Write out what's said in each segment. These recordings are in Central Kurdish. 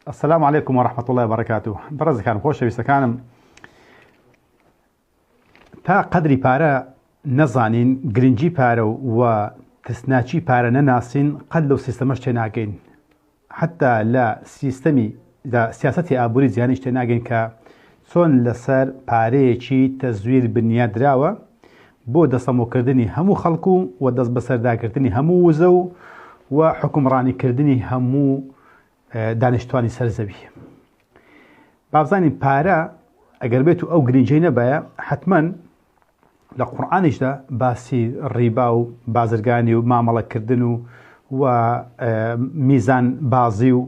السلام عليكم ورحمة الله وبركاته. برز كان خوش بيسكانم تا قدري بارا نزانين جرينجي بارا وتسناچي بارا نناسين قد لو سيستمش تناقين حتى لا سيستمي دا سياستي آبوري زيانش تناقين كا سون لسر باريچي تزوير بنياد راوة بو دسمو كردني همو خلقو ودس بسر دا كردني همو وزو وحكمراني كردني همو دانشتوانی سرزەوی بابزانین پارە ئەگەر بێت و ئەو گرنگجەی نەبایە حتمما لە قورئانیشدا باسی ڕیبا و بازرگانی و مامەڵەکردن و میزان بازی و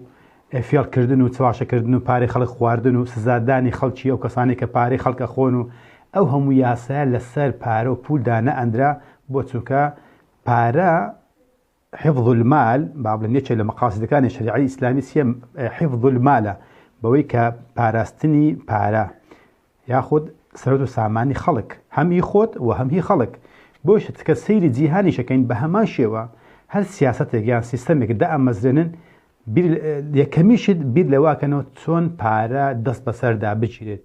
فێڵکردن و چواشەکردن و پارەی خەڵک خواردن و سزادانی خەڵکی ئەو کەسانی کە پارەی خەڵکە خۆن و ئەو هەموو یاسایە لەسەر پارە و پولدا نەئەندرا بۆ چونکە پارە حفظ المال باب لنيتش لمقاصد كان الشريعة الإسلامية هي حفظ المال بويك باراستني بارا ياخذ سرود ساماني خلق هم يخوض وهم هي خلق بوش تكسير جيهاني شكين بهما شوا هل سياسة يعني سيستمك دا مزرنن بير يكميشد بير لواكنو تون بارا دست بسر دا بجيرد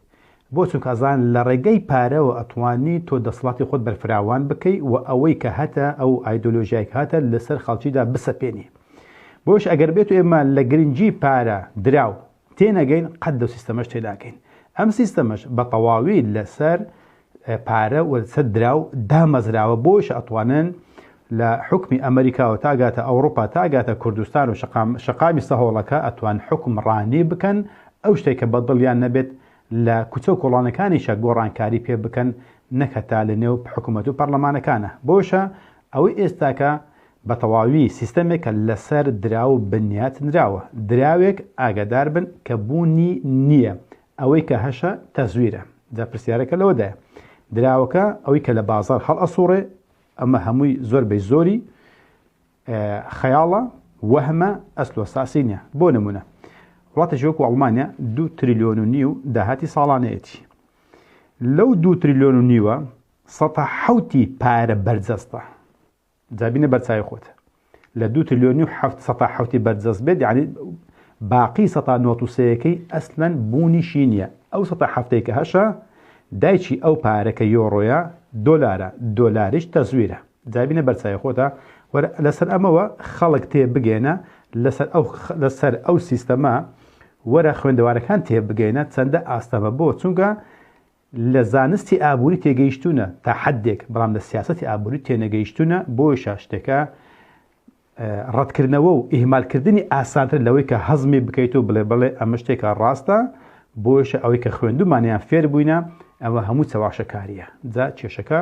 بۆچون کازان لە ڕێگەی پارە و ئەتوانی تۆ دەسەڵاتی خۆت بەرفراوان بکەی و ئەوەی کە هەتە ئەو ئایدۆلۆژیای هاتە لەسەر خەڵکیدا بسەپێنی بۆش ئەگەر بێت و ئێمە لە گرنگی پارە دراو تێنەگەین قەت دە سیستەمەش تێداکەین ئەم سیستەمەش بە تەواوی لەسەر پارە و لەسەر دراو دامەزراوە بۆش ئەتوانن لە حکمی ئەمریکا و تاگاتە ئەوروپا تاگاتە کوردستان و شەقامی سەهۆڵەکە ئەتوان حکمڕانی بکەن ئەو شتێک کە بەدڵیان نەبێت لە کوچە و کۆڵانەکانیشە گۆڕانکاری پێ بکەن نەکەتا لە نێو حکوومەت و پەرلەمانەکانە بۆشە ئەوەی ئێستاکە بە تەواوی سیستەمێکە لەسەر دراو بنیات نراوە دراوێک ئاگادار بن کە بوونی نییە ئەوەی کە هەشە تەزویرە جا پرسیارەکە لەوەدایە دراوەکە ئەوەی کە لە بازار هەڵ ئەسوڕێ ئەمە هەمووی زۆربەی زۆری خەیاڵە وەهمە ئەسڵ وەساسی نییە بۆ نمونە وڵاتە ژۆک و ئەڵمانیا 2 تریلیۆن و نیو داهاتی ساڵانەیەتی لەو 2 تریلیۆن و نیوە 170 پارە بەرجەستە جابینە بەرچاوی خۆتە لە 2 تریلیۆن و 170 بەرجەست بێت یعنی باقی 193ەکەی ئەسلەن بوونیشی نییە ئەو 170 کە هەشە دایکی ئەو پارەکە یۆڕۆیە دۆلاریش تەزویرە جابینە بەرچاوی خۆتە لەسەر ئەمەوە خەڵک تێ بگێنە لەسەر ئەو سیستەمە وەرە خوێندەوارەکان تێبگەینە چەندە ئاستەمە بۆ چونکە لە زانستی ئابووری تێگەیشتونە تا حدێک بەڵام لە سیاسەتی ئابووری تێنەگەیشتونە بۆیە شتێکە ڕەتکردنەوە و ئیهمالکردنی ئاسانتر لەوەی کە هەزمی بکەیت و بڵێ ئەمە شتێکە ڕاستە بۆیە ئەوەی کە خوێندومانیان فێر بووینە ئەوە هەموو چەواشەکاریە جا کێشەکە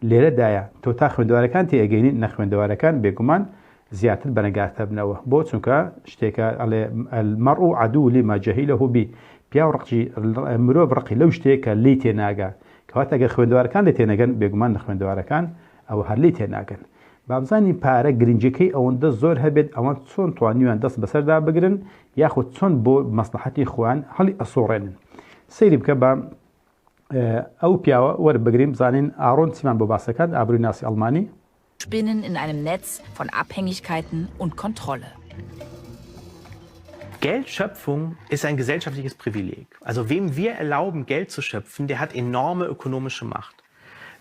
لێرەدایە تۆ تا خوێندەوارەکان تێگەینی نەخوێندەوارەکان بێگومان زیاتر بەنەگاتە بنەوە بۆ چونکە شتێکە ئەڵێ المەڕء عەدوو لما جەهیلەه بی پیا و ڕقی مرۆڤ ڕقی لەو شتێکە لی تێناگا کەواتە ئەگەر خوێندەوارەکان لێ تێنەگەن بێگومان لە خوێندەوارەکان ئەوە هەر لی تێناگەن بابزانی پارە گرنگەکەی ئەوەندە زۆر هەبێت ئەوان چۆن توانیوان دەست بەسەردا بگرن یاخود چۆن بۆ مەسلحەتی خۆیان هەڵی ئەسوڕێنن سەیری بکە بە ئەو پیاوە وەربگرین بزانین ئاڕۆن چیمان بۆ باسەکان ئابرووی ناسی ئەڵمانی Spinnen in einem Netz von Abhängigkeiten und Kontrolle. Geldschöpfung ist ein gesellschaftliches Privileg. Also wem wir erlauben, Geld zu schöpfen, der hat enorme ökonomische Macht.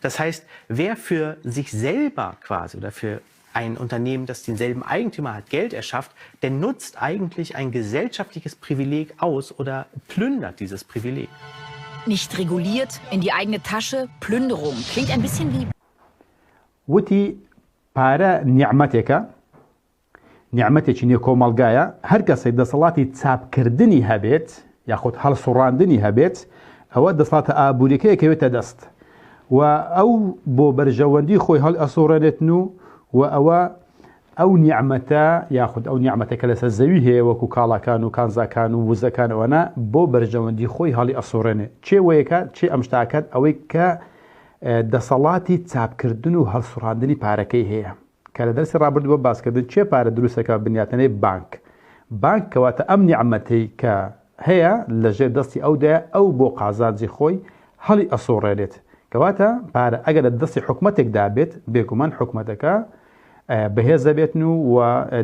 Das heißt, wer für sich selber quasi oder für ein Unternehmen, das denselben Eigentümer hat, Geld erschafft, der nutzt eigentlich ein gesellschaftliches Privileg aus oder plündert dieses Privileg. Nicht reguliert, in die eigene Tasche, Plünderung. Klingt ein bisschen wie... وتی پارە نیعمەتێکی نیە کۆمەڵگایە هەر کەسێک دەسەڵاتی چاپکردنی هەبێت یاخود هەڵسوڕاندنی هەبێت ئەوە دەسەڵاتە ئابوووریەکەیەکەوێتە دەست و ئەو بۆ بەرژەوەندی خۆی هەڵ ئەسوڕێنێتن و ئەوە ئەو نیعمەتە یاخود ئەو نیعمەتەکە لەسەر زەوی هەیە وەکو کاڵاکان و کانزاکان و وزەکان ئەوەنە بۆ بەرژەوەندی خۆی هەڵی ئەسوڕێنێ چێ وەیەکە چێ ئەم شتاکات ئەوەی کە دەسەڵاتی چاپکردن و هەڵسوڕاندنی پارەکەی هەیە کە لە دەرسی ڕابردووە باسکردن چێ پارە دروستەکە بنیاتەنەی بانک کەواتە ئەم نیعمەتەی کە هەیە لەژێر دەستی ئەودایە ئەو بۆ قازانجی خۆی هەڵی ئەسوڕێنێت کەواتە پارە ئەگەر لە دەستی حکومەتێکدا بێت بێگومان حکومەتەکە بەهێز دەبێتن و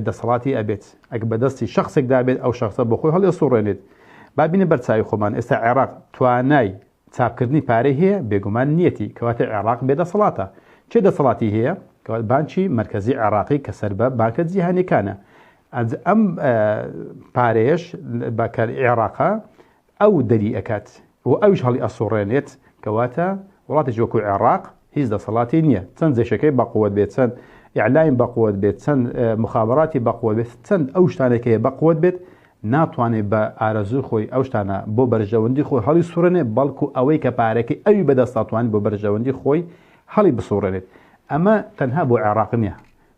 دەسەڵاتی ئەبێت ئەگە بەدەستی شخصێک دابێت ئەو شخصە بۆ خۆی هەڵێ سوڕێنێت بابینە بەرچاوی خۆمان ئێستا عێراق توانای چاپکردنی پارەی هەیە بێگومان نیەتی کەواتە عێراق بێدەسەڵاتە چێ دەسەڵاتی هەیە بانکی مرکزی عێراقی کە سەر بە بانکە جیهانیەکانە ئەم پارەیەش بەکار عێراقا ئەو دەری ئەکات و ئەوش هەڵی ئەسوڕێنێت کەواتە وڵاتی وەکو عێراق هیچ دەسەڵاتی نییە چەند زێشەکەی بەقوت بێت چەند ئیعلایم بەقوت بێت چەند مخابراتی بەقوت بێت چەند ئەو شتانێکەیە بەقوت بێت ناتوانێت بە ئارەزوی خۆی ئەو شتانە بۆ بەرژەوەندی خۆی هەڵی سوڕێنێ بەڵکو ئەوەی کە پارەکەی ئەوی بەدەستاتوانێت بۆ بەرژەوەندی خۆی هەڵی بسوڕێنێت ئەمە تەنها بۆ عێراق نییە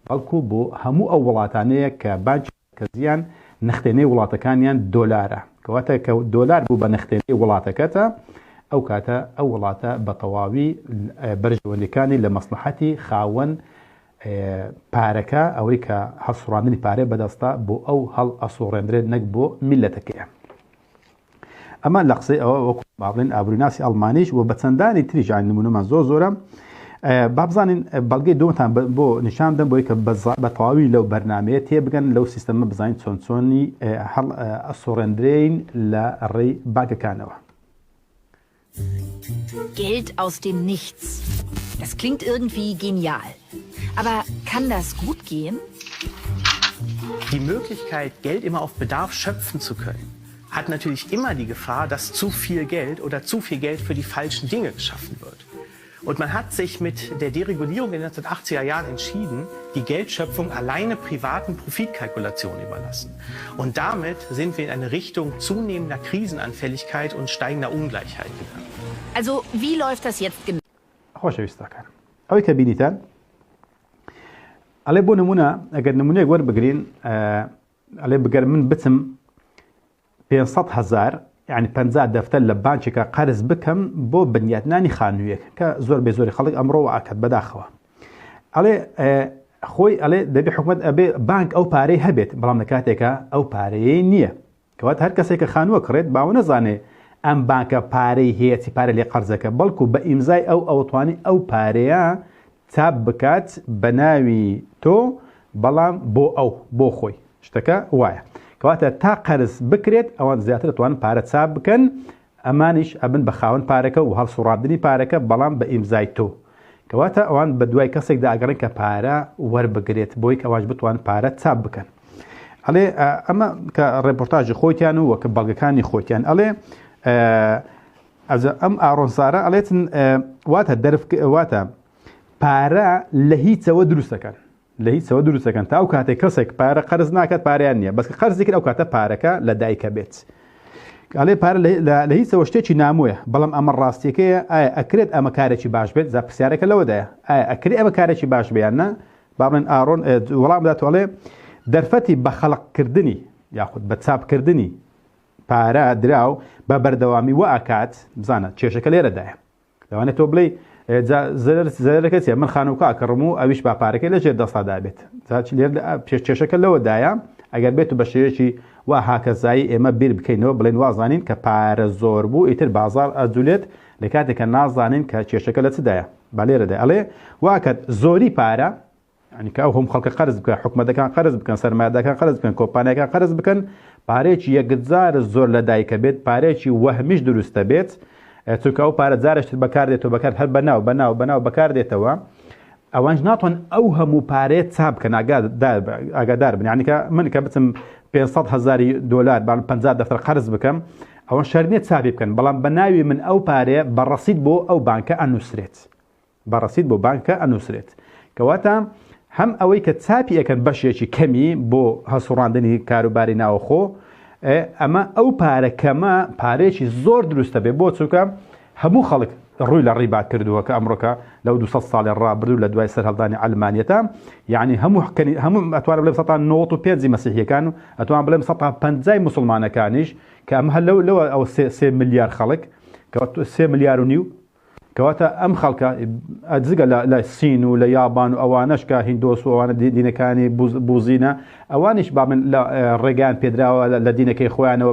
بەڵکو بۆ هەموو ئەو وڵاتانەیە کە بانکی مرکزیان نەختێنەی وڵاتەکانیان دۆلارە کەواتە کە دۆلار بوو بە نەختێنەی وڵاتەکەتە ئەو کاتە ئەو وڵاتە بە تەواوی بەرژەوەندەکانی لە مەسلحەتی خاوەن پارەکە ئەوەی کە هەسوڕاندنی پارێ بەدەستە بۆ ئەو هەڵ ئەسوڕێنرێت نەک بۆ میلەتەکەیە ئەمە لە قسەی ئەوە وەکو باڵێن ئابرووناسی ئەڵمانیش و بە چەندانی تریژان نمونەمان زۆرە بابزانین بەڵگەی دومتان بۆ نیشاندەم بۆی کە بە تەواوی لەو بەرنامەیە تێبگەن لەو سیستەمە بزانین چۆنی هەڵ ئەسوڕێنرین لە ڕێی باگەکانەوە. Geld aus dem Nichts. Das klingt irgendwie genial. Aber kann das gut gehen? Die Möglichkeit, Geld immer auf Bedarf schöpfen zu können, hat natürlich immer die Gefahr, dass zu viel Geld oder zu viel Geld für die falschen Dinge geschaffen wird. Und man hat sich mit der Deregulierung in den 1980er Jahren entschieden, die Geldschöpfung alleine privaten Profitkalkulationen überlassen. Und damit sind wir in eine Richtung zunehmender Krisenanfälligkeit und steigender Ungleichheit gegangen. Also, wie läuft das jetzt genau? خۆشەویستەکان ئەوەی کە بینیتان ئەڵێ بۆ نمونە ئەگەر نمونەیەک وەربگرین ئەڵێ بگەر من بچم 500,000 یعنی 50 دەفتەر لە بانکێکە قەرز بکەم بۆ بنیاتنانی خانوویەک کە زۆر بێ زۆری خەڵک ئەمڕۆ ئاکات بەداخەوە ئەڵێ خۆی ئەڵێ دەبێ حکومەت ئەبێ بانک ئەو پارەی هەبێت بەڵام لە کاتێکە ئەو پارەیە نییە کەواتە هەر کەسێک کە خانووە کڕێت باوە نەزانێ ئەم بانکە پارەی هەیەی پارە لێ قەرزەکە بەڵکو بە ئیمزای ئەوتوانی ئەو پارەیە چاپ بکات بە ناوی تۆ بەڵام بۆ خۆی شتەکە وایە کەواتە تا قەرز بکرێت ئەوان زیاتر دەتوانن پارە چاپ بکەن ئەمانیش ئەبن بە خاوەن پارەکە و هەڵسوڕاندنی پارەکە بەڵام بە ئیمزای تۆ کەواتە ئەوان بە دوای کەسێکدا ئەگەڕن کە پارە وەربگرێت بۆی کەواش بتوان پارە چاپ بکەن ئەڵێ ئەمە کە ڕێپۆرتاژی خۆیان و وەکە بەڵگەکانی خۆیان ئەڵێ ئەم ئاڕۆنسارە ئەڵێتن واتە پارە لە هیچەوە دروستەکەن لە هیچەوە دروستەکەن تا ئەو کاتێک کەسێک پارە قەرز ناکات پاریان نییە بەس قەرزێکن ئەو کاتە پارەکە لە دایکە بێت ئەڵێ پارە لە هیچەوە شتێکی ناموویە بەڵام ئەمە ڕاستیەکەیە ئایا ئەکرێت ئەمە کارێکی باش بێت زە پرسیارەکە لەوەدایە ئایا ئەکرێت ئەمە کارێکی باش بیاننا باڵێن ئاڕۆن وەڵام داتوەڵێ دەرفەتی بە خەڵقکردنی یاخود بە چاپکردنی پارە دراو بە بەردەوامی وە ئاکات بزانە کێشەکە لێرەدایە لەوانێت تۆ بڵێ زەرەکە چێ من خانووکە ئەکڕم و ئەویش با پارەکەی لەژێر دەسەدا بێت کێشەکە لەوەدایە ئەگەر بێت و بە شێوەیەکی وا هاکەزایی ئێمە بیر بکەینەوە بڵێن وازانین کە پارە زۆر بوو ئیتر بازار ئەجولێت لە کاتێکە نازانین کە کێشەکە لە چدایە با لێرەدا ئەڵێ واکەت زۆری پارە ینی کە ئەو هەم خەڵکە قەرز بکە حکومەتەکان قەرز بکەن سەرمایه‌دارەکان قەرز بکەن کۆمپانیاکان قەرز بکەن پارێکی یەکجار زۆر لە دایکە بێت پارێکی وەهمیش دروستە بێت چونکە ئەو پارە جارێشت بەکاردێتەوە بەکار هەر بەناو بەکاردێتەوە ئەوانش ناتوان ئەو هەموو پارێت چاپ بکەن ئاگادار بن یعنی کە من کە بچم 500,000 دلار 50 دەفتەر قەرز بکەم ئەوە شەرنێت چاپی بکەن بەڵام بە ناوی من ئەو پارەیە بەڕەسید بۆ ئەو بانکە ئەنووسرێت بەڕەسید بۆ بانکە ئەنووسرێت کەواتە هەم ئەوەی کە چاپی ئەەکەن بەشێکی کەمی بۆ هەسوڕاندنی کاروباری ناوەخۆ ئەمە ئەو پارەکەمە پارێکی زۆر دروستە بێ بۆ چووکە هەموو خەڵک ڕووی لە ڕیبا کردووە کە ئەمڕۆکە لەو 200 ساڵی ڕابردوو لە دوای سەرهەڵدانی ئەلمانیەتە یعنی هەموو ئەتوانە بڵێم 95 مەسیحیەکان و ئەتوان بڵێم 150 موسڵمانەکانیش کە ئەم هەر لەوە ئەو 3 ملیار خەڵک کە 3 ملیار و نیو کەواتە ئەم خەڵکە جگە لە سین و لە یابان و ئەوانەش کە هیندۆس و ئەوانە دینەکانی بوزینە ئەوانش با من لە ڕێگان پێدراوە لە دینەکەی خۆیانەوە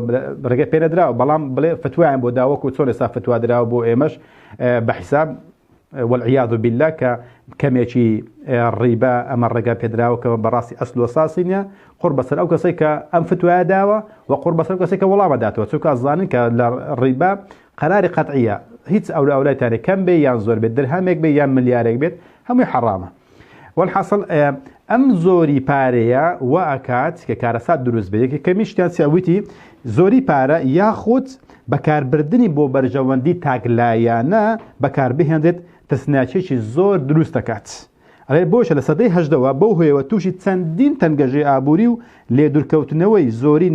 ڕێگە پێدراوە بەڵام بڵێ فتوایان بۆ داوەکو چۆن ئێستا فتوا دراوە بۆ ئێمەش بە حیساب والعياذ بالله كميشي الربا أما الرقا بيدراو كبراسي أصل وصاصينيا قرب سر أو كسيكا أنفتوا داوة وقرب سر كسيكا والله ما داتوا سوكا الظانين كالربا قرار قطعية هيتس أولى تاني كم بي ينزور بيت درهمك بي ين مليارك بيت هم حرامة والحصل أم زوري باريا وأكاد ككارسات دروس بيك كميشتان سويتي زوري بارا ياخد بكار بردني بو برجواندي تاقلايانا بكار بهندت تسناچێکی زۆر دروست دەکات ئەڵێ بۆشە لە سەدەی هەژدەوە بەو هۆیەوە تووشی چەندین تەنگەژێ ئابووری و لێدورکەوتنەوەی زۆری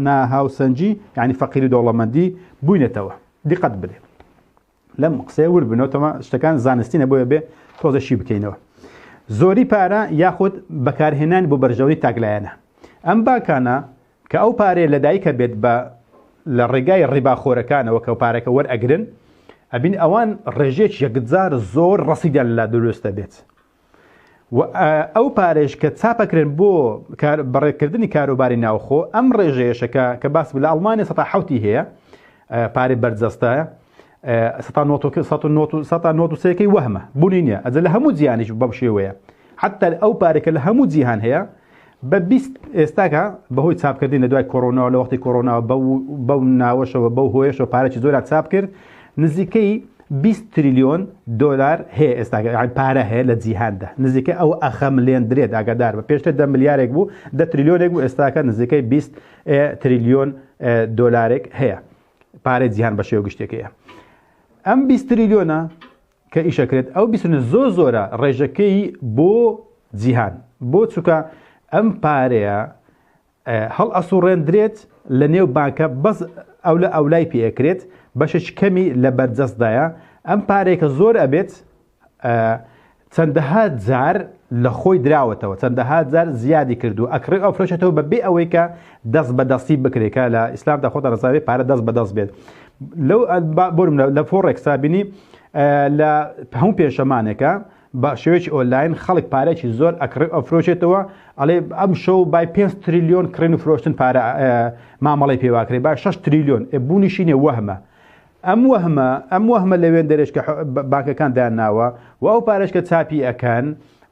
ناهاوسەنجی یعنی فەقیری دەوڵەمەندی بووینێتەوە دیقەت بدێ لەم قسەیە وربنەوەتەوە شتەکان زانستی نەبووە بێ تۆزەشی بکەینەوە زۆری پارە یاخود بەکارهێنان بۆ بەرژەوەی تاگلایەنە ئەم باکانە کە ئەو پارەیە لەدایکە بێت بە لە ڕێگای ڕیباخۆرەکانەوە کە پارێکە وەرئەگرن ئەبین ئەوان ڕێژێک یەکجار زۆر ڕەسیدان لە دروستە بێت و ئەو پارێش کە چاپەکرێن بۆ بەڕێکردنی کاروباری ناوخۆ ئەم ڕێژەیەشەکە کە باس لە ئەڵمانیا ١٧ هەیە پارەی بەرجەستایە ١٩٣ وەهمە بوونی نییە ئەجە لە هەموو جیهانیش بەو شێوەیە حتا ئەو پارێکە لە هەموو جیهان هەیە بە 20 ئێستاکە بەهۆی چاپکردن لە دوای کۆڕۆناوە لە وەختی کۆڕۆناوە بەو ناوەشەوە بەو هۆیەشەوە پارێکی زۆرە چاپ کرد نزیکەی 20 تریلیۆن دۆلار هەیە ئێستا پارە هەیە لە جیهاندا نزیکە ئەو ئەخەملێندرێت ئاگادار بە پێشتر 10 ملیارێک بوو 10 تریلیۆنێک بوو ئێستاکە نزیکەی 20 تریلیۆن دۆلارێک هەیە پارەی جیهان بە شێوە گشتێکەیە ئەم 20 تریلیۆنە کە ئیشەکرێت ئەو 20 زۆر زۆرە ڕێژەکەی بۆ جیهان بۆ چووکە ئەم پارەیە هەڵ ئەسوڕێندرێت لە نێو بانکە بەس ئەو لە ئەولای پێکرێت بەشش کەمی لە بەرجەستدایە ئەم پارێکە زۆر ئەبێت چەندەها جار لە خۆی دراوەتەوە چەندەها جار زیادی کردو ئەکڕێ ئەو فرۆشێتەوە بەبێ ئەوەی کە دەست بەدەستی بکرێکە لە ئیسلامدا خۆتە ڕزاوی پارە دەست بەدەست بێت لەو بۆرم لە فۆڕێک سابینی لە هەموو پێشەمانێکە بە شێوەیەکی ئۆنلاین خەڵک پارێکی زۆر ئەکڕێ ئەفرۆشێتەوە ئەڵێ ئەم شەو بای 5 تریلیۆن کڕین و فرۆشتن پارە مامەڵی پێواکرێ با 6 تریلیۆن بوونیشینێ وەهمە ئەم وەهمە لەوێن دەرێش کە بانکەکان دایانناوە و ئەو پارێش کە چاپی ئەکەن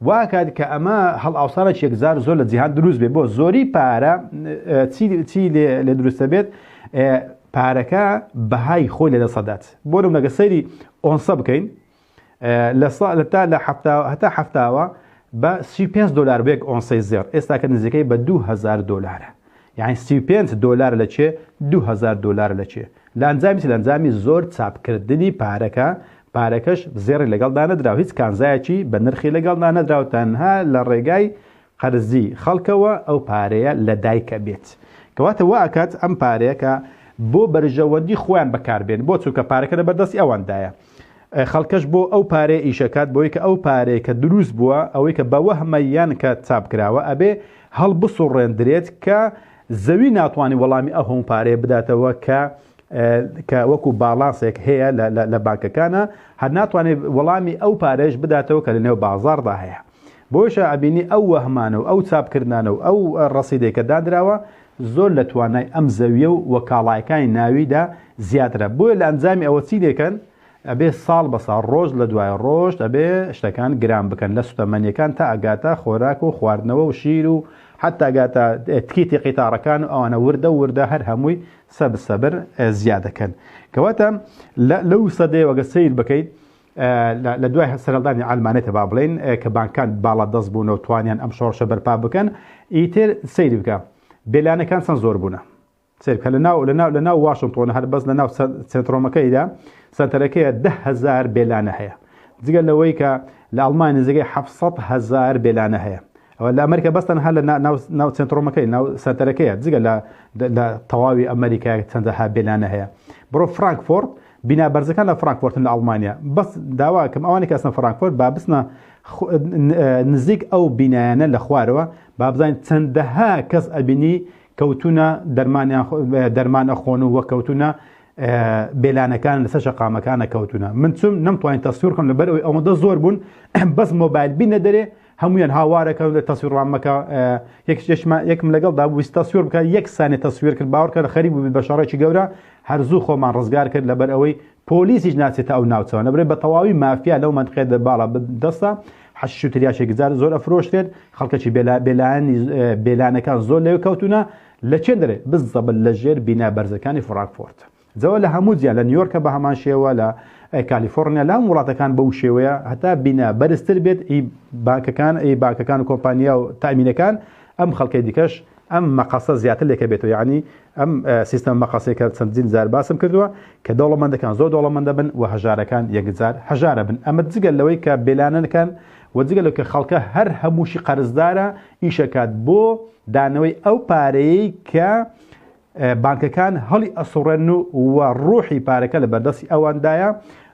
واکات کە ئەمە هەڵ ئاوسانێکی یەکجار زۆر لە جیهان دروست بێت بۆ زۆری پارە چی لێ دروستە بێت پارەکە بەهای خۆی لەدەسەدات بۆرم لەگە سەیری ئۆنسە بکەین هەتا هەفتاوە بە 35 دلار بێک ئۆنسەی زێر ئێستا کە نزیکەی بە 2000 دلارە یعنی 35 دلار لە چێ 2000 دلار لە چێ لە ئەنجامی زۆر چاپکردنی پارەکەش زێڕی لەگەڵدا نەدراوە هیچ کانزایەکی بە نرخی لەگەڵدا نەدراوە تەنها لە ڕێگای قەرزی خەڵکەوە ئەو پارەیە لە دایکە بێت کەواتە واکات ئەم پارەیەکە بۆ بەرژەوەندی خۆیان بەکاربێن بۆ چووکە پارەکە لە بەردەستی ئەوەندایە خەڵکەش بۆ ئەو پارەیە ئیشەکات بۆی کە ئەو پارەیە کە دروست بووە ئەوەی کە بە وەهمەیان کە چاپکراوە ئەبێ هەڵ بسوڕێندرێت کە زەوی ناتوانانی وەڵامی ئەو هەموو پارەیە بداتەوە کە وەکو باڵانسێک هەیە لە بانکەکانە هەر ناتوانێت وەڵامی ئەو پارێش بداتەوە کە لە نێو بازاردا هەیە بۆشە ئەبینی ئەو وەهمانە و ئەو چاپکردانە و ئەو ڕەسیدێکە دادراوە زۆر لە توانای ئەم زەویە و وەکاڵایەکانی ناویدا زیاترە بۆیە لە ئەنجامی ئەوە چی دێکەن ئەبێ ساڵ بە ساڵ ڕۆژ لە دوای ڕۆژ ئەبێ شتەکان گران بکەن لە سوتەمەنیەکان تا ئەگاتە خۆراک و خواردنەوە و شیر و حتا ئەگاتە تکیتی قیتارەکان و ئەوانە وردە هەر هەمووی سەبر زیادەکەن کەواتە لەو سەدەیەوەگە سیر بکەیت لە دوای سەرەڵدانی ئالمانێتە با بڵێن کە بانکان باڵا دەست بوون و توانیان ئەم شۆڕشە بەرپا بکەن ئیتر سەیری بکە بێلانەکان چەند زۆر بوونە سیرکە لە ناو واشنگتۆن هەر بەس لە ناو سنترۆمەکەیدا سنتەرەکەیە 10,000 بێلانە هەیە جگە لەوەی کە لە ئەڵمانی نزیکەی 700,000 بێلانە هەیە ئەوە لە ئەمریکا بەستەن هەر لە ناو سنترۆمەکەی ناو سنتەرەکەیە جگە لە تەواوی ئەمریکا چەندەها بێلانە هەیە بڕۆ فرانکفۆرت بنا بەرزەکان لە فرانکفۆرتن لە ئەڵمانیا بەس داواکەم ئەوانی کە ئەسنە فرانکفۆرت با بستنە نزیک ئەو بینایانە لە خوارەوە با بزانین چەندەها کەس ئەبینی کەوتونە دەرمان ئەخۆن و وە کەوتونە بێلانەکان لەسەر شەقامەکانە کەوتونە من چوم نەمتوانین تەسویرکەم لەبەرەوەی ئەوەندە زۆر بوون بەس مۆبایل بینە دەرێ هەمویان هاوارەکەن لە تەسویڕامەکە یەکم لەگەڵدا ویست تەسویر بکە یەک سانێ تەسویر کرد باوەڕکە لە خەریب بوو بە شەڕێکی گەورە هەرزوو خۆمان ڕزگار کرد لەبەر ئەوەی پۆلیسیش ناچێتە ئەو ناوچەوە لەبەرێ بە تەواوی مافیا لەو منطقەیە باڵا دەستە حەشیش و تریاشێکی جار زۆر ئەفرۆشتێت خەڵکەکی بێلانەکان زۆر لەوێ کەوتونە لە چێن دەرێ بزەبل لە ژێر بینە بەرزەکانی فراکفۆرت جەوە لە هەموو جیان لە نیویۆرکە بە هەمان شێوە لە کالیفۆرنیا لە هەموو وڵاتەکان بەو شێوەیە هەتا بینە بەرزتر بێت بانکەکان و کۆمپانیا و تامینەکان ئەم خەڵکەی دیکەش ئەم مەقەسە زیاتر لێکە بێتەوە یعنی ئەم سیستەم مەقەسەیەکە چەندین جار باسم کردووە کە دەوڵەمەندەکان زۆر دەوڵەمەندە بن و هەژارەکان یەکجار هەژارە بن ئەمە جگەل لەوەی کە بێلانەکان و جگەل کە خەڵکە هەر هەمووشی قەرزدارە ئیشەکات بۆ دانەوەی ئەو پارەیەی کە بانکەکان هەڵی ئەسوڕێن و ڕوحی پارەکە لە بەردەستی ئەوەندایە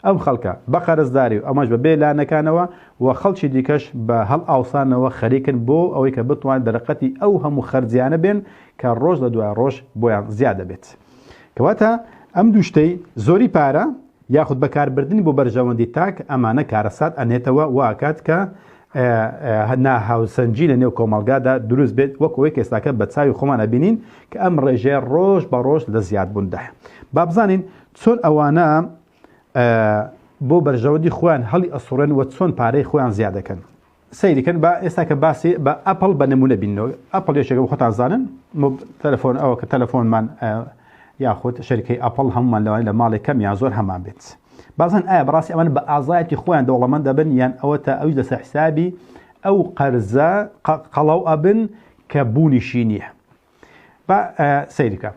ئەم خەڵکە بە قەرزداری و ئەمەش بە بێلانەکانەوە و خەڵکی دیکەش بە هەڵ ئاوسانەوە خەریکن بۆ ئەوەی کە بتوان دەرەقەتی ئەو هەموو خەرجیانە بێن کە ڕۆژ لە دوای ڕۆژ بۆیان زیادە بێت کەواتە ئەم دووشتەی زۆری پارە یاخود بەکاربردننی بۆ بەرژەوەندی تاک ئەمانە کارەسات ئەنێتەوە واکات کە ناهاوسەنجی لە نێو کۆمەڵگادا دروست بێت وەکەوەی کێستاکە بە چاوی خۆمانە بینین کە ئەم ڕێژەیە ڕۆژ بە ڕۆژ لە زیادبووندایە با بزانین چۆن ئەوانە بۆ بەرژەوەندی خۆیان هەڵی ئەسوڕێن و چۆن پارەی خۆیان زیادەکەن سەیریکەن بە ئێستا کە باسی بە ئەپڵ بە نمونە بینەوە ئەپڵ یەکێکە خۆتان زانن تەلەفۆن ئەوە کە تەلەفۆنمان یاخود شەریکەی ئەپڵ هەمومان لەوانەیە لە ماڵێک کەم یان زۆر هەمان بێت بازن ئایا بەڕاستی ئەمە بە ئازایەتی خۆیان دەوڵەمەند دەبن یان ئەوە تا ئەوی لەسەر حسابی ئەو قەرزە قەڵەو ئەبن کە بوونیشی نییە بە سەیریکە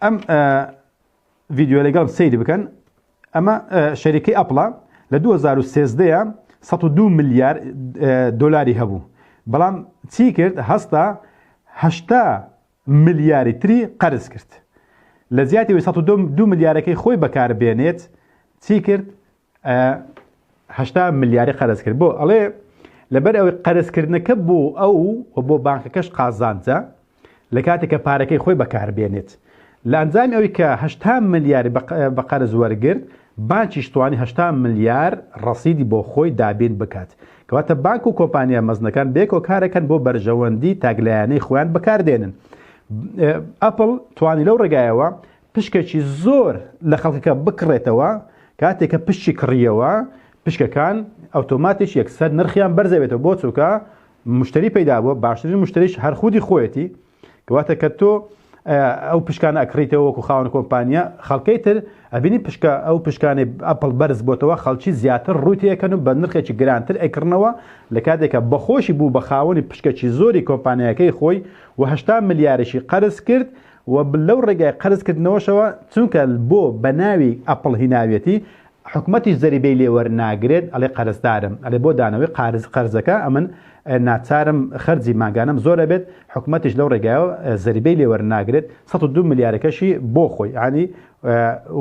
ئەم ڤیددیۆ لەگەڵ سەیری بکەن ئەمە شەریکەی ئەپڵە لە 2013 102 ملیار دۆلاری هەبوو بەڵام چی کرد هەستا 80 ملیاری تری قەرز کرد لە زیاتی 102 ملیارەکەی خۆی بەکاربێنێت چی کرد 80 ملیاری قەرز کرد بۆ ئەڵێ لەبەر ئەوەی قەرزکردنەکە بۆ ئەو و بۆ بانکەکەش قازانجە لە کاتێککە پارەکەی خۆی بەکاربێنێت لە ئەنجامی ئەوەی کە 80 ملیاری بە قەرز وەرگرت بانکیش توانی 80 ملیار ڕەسیدی بۆ خۆی دابین بکات کەواتە بانک و کۆمپانیا مەزنەکان بێکۆ کارەکەن بۆ بەرژەوەندی تاگلایانەی خۆیان بەکاردێنن ئەپڵ توانی لەو ڕێگایەوە پشکێکی زۆر لە خەڵکەکە بکڕێتەوە کاتێککە پشتی کڕیەوە پشکەکان ئەوتۆماتیش یەکسەر نرخیان بەرزەوێتەوە بۆ چووکە مشتری پەیدا بووە باشترین مشتریش هەر خودی خۆیەتی کەواتە کە تۆ ئەو پشکانە ئەکڕیتەوە وەکو خاوەن کۆمپانیا خەڵکەی تر ئەبینی ئەو پشکانی ئەپڵ بەرز بۆتەوە خەڵکی زیاتر ڕوویتەکەن و بە نرخێکی گرانتر ئەکردنەوە لە کاتێکە بەخۆشی بوو بە خاوەنی پشکێکی زۆری کۆمپانیەکەی خۆی و 80 ملیارێکی قەرز کرد و لەو ڕێگای قەرزکردنەوەشەوە چونکە بۆ بە ناوی ئەپڵ هیناوێتی حکومەتی زەریبەی لێوەرناگرێت ئەڵێ قەرزدارم ئەلێ بۆ دانەوەی قەرزەکە ئەمن ناچارم خەرجی ماگانم زۆرە بێت حکومەتیش لەو ڕێگایەوە زەریبەی لێوەرناگرێت 102 ملیارەکەشی بۆ خۆی ینی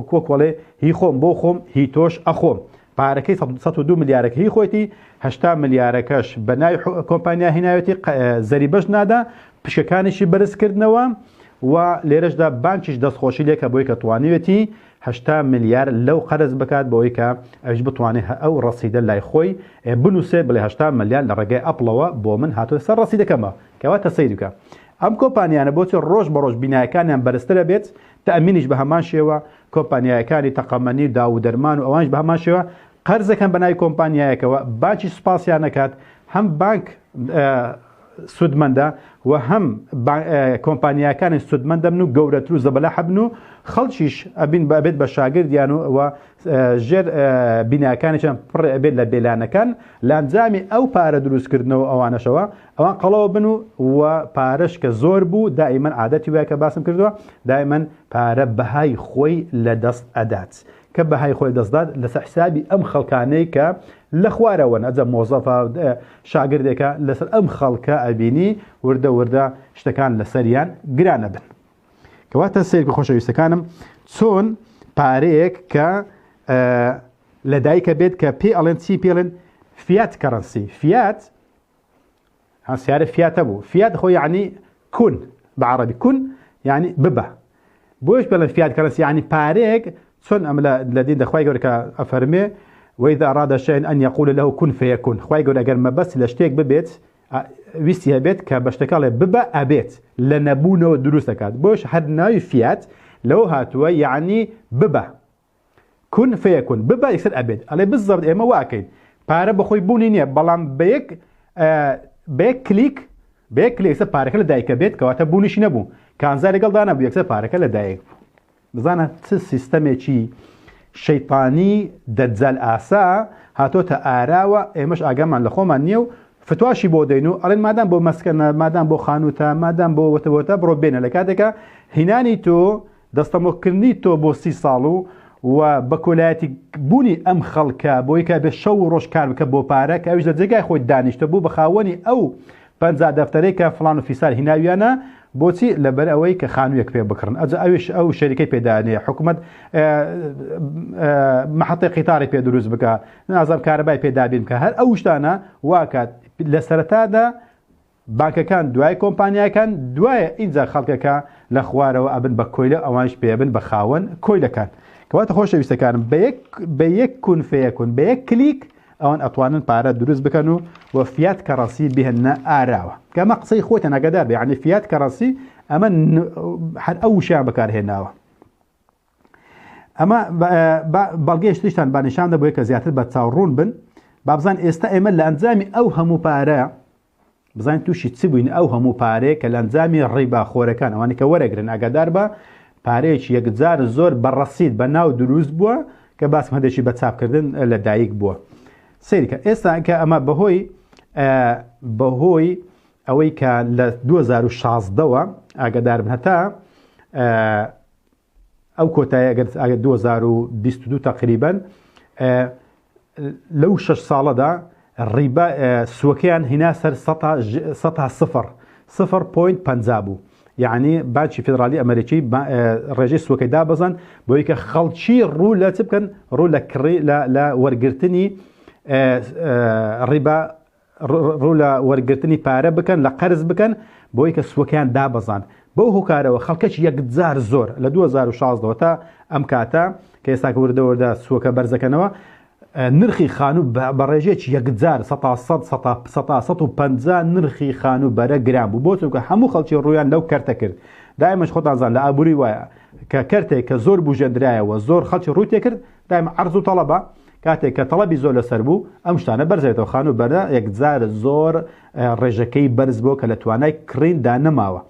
کۆکوڵێ هی خۆم بۆ خۆم هی تۆش ئەخۆم پارەکەی 102 ملیارەکە هی خۆیتی 80 ملیارەکەش بە ناوی کۆمپانیا هیناوێتی زەریبەش نادا پشکەکانیشی بەرزکردنەوە و لێرەشدا بانکیش دەستخۆشی لێکە بۆی کە توانیوێتی 80 ملیار لەو قەرز بکات بۆی کە ئەوش بتوانێت ئەو ڕەسیدە لای خۆی بنووسێ بڵێ 80 ملیار لە ڕێگەی ئەپڵەوە بۆ من هاتووە سەر ڕەسیدەکەمە کەواتە سەیرکە ئەم کۆمپانیانە بۆچی ڕۆژ بە ڕۆژ بینایەکانیان بەرزترە بێت تەئەمینیش بە هەمان شێوە کۆمپانیایەکانی تەقەمەنی و داودەرمان و ئەوانش بە هەمان شێوە قەرزەکەن بە ناوی کۆمپانیایەکەوە بانکی سوپاسیان نەکات هەم بانک سودمەندە و هەم کۆمپانیەکانی سودمەندە بن و گەورەتر و زەبەلا حەبن و خەڵکیش ئەبین بێت بە شاگردیان و ژێر بیناکانیان پڕ ئەبێت لە بێلانەکان لە ئەنجامی ئەو پارە دروستکردنەوە ئەوانەشەوە ئەوان قەڵەوە بن و پارەش کە زۆر بوو دائیمەن عادەتی وایە کە باسم کردووە دائیمەن پارە بەهای خۆی لە دەست ئەدات کە بەهای خۆی دەستدات لەسەر حسابی ئەم خەڵکانەی کە لە خوارەوە ئەجە مۆزەفە شاگردێکە لەسەر ئەم خەڵکە ئەبینی وردە وردە شتەکان لەسەریان گرانە بن کەواتە سەیرکە خۆشەویستەکانم چۆن پارەیەک کە لەدایکە بێت کە پێ ئەڵێن چی پێڵێن فیات کەڕەنسی فیات هەسیارە فیاتە بوو فیات خۆی یعنی کون بە عەرەبی کون یعنی ببە بۆش بەڵێن فیات کەرەنسی یعنی پارەیەک چۆن ئەم لە دین دەخوای گەورە کە ئەفەرمێ وإذا أراد شيئا أن يقول له كن فيكون خوای گەورە ئەگەر مەبەست لە شتێک ببێت ویستی هەبێت کە بە شتەکەڵێ ببە ئەبێت لە نەبوونەوە دروست دەکات بۆش هەر ناوی فیات لەوە هاتووە یعنی ببە كن فيكون ببە یەکسەر ئەبێت ئەڵێ بالضبط ئێمە واکەین پارە بەخۆی بوونی نییە بەڵام بەیەک کلیک یەکسەر پارەکە لە دایکە بێت کەواتە بوونیشی نەبوو کانزا لەگەڵدا نەبوو یەکسەر پارەکە لە دایک بزانە چ سیستەمێکی شەیطانی دەجال ئاسا هاتۆتە ئاراوە ئێمەش ئاگامان لە خۆمان نییە و فتواشی بۆ دەین و ئەڵێن مادام بۆ مەسکەنە مادام بۆ خانوتە مادام بۆ وتەوەتە بڕۆ بێنە لە کاتێکە هینانی تۆ دەستەمۆکردنی تۆ بۆ 30 ساڵ و بە کۆلایەتی بوونی ئەم خەڵکە بۆی کە بێ شەو ڕۆژ کار بکە بۆ پارە کە ئەویش لە جێگای خۆی دانیشتە بوو بە خاوەنی ئەو 50 دەفتەرەی کە فڵان و فیسار هیناویانە بۆچی لەبەر ئەوەی کە خانوویەک پێ بکڕن ئەویش ئەو شەریکەی پێدانێ حکوومەت محەتەی قیتاری پێ دروست بکە نازام کارەبای پێدابین کە هەر ئەو شتانە واکات لە سەرەتادا بانکەکان دوای کۆمپانیاکان دوایە ئینجا خەڵکەکە لە خوارەوە ئەبن بە کۆیلە ئەوانش پێبن بە خاوەن کۆیلەکان کەواتە خۆشەویستەکانم بە یەک کون فەیەکون بە یەک کلیک ئەوان ئەتوانن پارە دروست بکەن و وەفیات کەڕەسی بهێنە ئاراوە کەمە قسەی خۆتە نەگەدار بێ یعنی فیات کەڕەسی ئەمە هەر ئەو وشیان بەکارهێناوە ئەمە بەڵگەی شتیشتان با نیشان دەبووە کە زیاتر بە چاوڕوون بن با بزان ئێستا ئێمە لە ئەنجامی ئەو هەموو پارە بزانین تووشی چ بووین ئەو هەموو پارەیە کە لە ئەنجامی ڕیباخۆرەکان ئەوانی کە وەرەگرن ئاگادار بە پارەیەکی یەکجار زۆر بەڕەسید بە ناو دروست بووە کە باسم هەندێکی بە چاپکردن لە دایک بووە سیرکە ئێستا کە ئەمە بەهۆی ئەوەی کە لە 2016ەوە ئاگدار بن هەتا ئەو کۆتایی ئەگەر 2022 تقریبا لەو 6 ساڵەدا ڕیبا سووەکەیان هینا سەر 0.50 بوو یعنی بانکی فێدرالی ئەمریکی ڕێژەی سووەکەی دابەزان بۆی کە خەڵکی ڕوو لە چ بکەن ڕوو لە کڕی لە وەرگرتنی ڕیبا ڕوو لە وەرگرتنی پارە بکەن لە قەرز بکەن بۆی کە سووەکەیان دابەزان بەو هۆکارەوە خەڵکەی یەکجار زۆر لە 2016 تا ئەم کاتە کە ئێستا وردەوەدا سووەکە بەرزەکەنەوە نرخی خانوو بە ڕێژێکی یەکجار 150 نرخی خانوو بەرە گران بوو بۆ چونکە هەموو خەڵکی ڕویان لەو کەرتە کرد دایمەش خۆتانزان لە ئابووری وایە کە کەرتێک کە زۆر بژێندرایەوە زۆر خەڵکی ڕووی تێ کرد دایمە عەرز و تەڵەبە کاتێک کە تەڵەبی زۆر لەسەر بوو ئەم شتانە بەرزێتەوە خانوو بەرە یەکجار زۆر ڕێژەکەی بەرز بۆ کە لە توانای کڕیندا نەماوە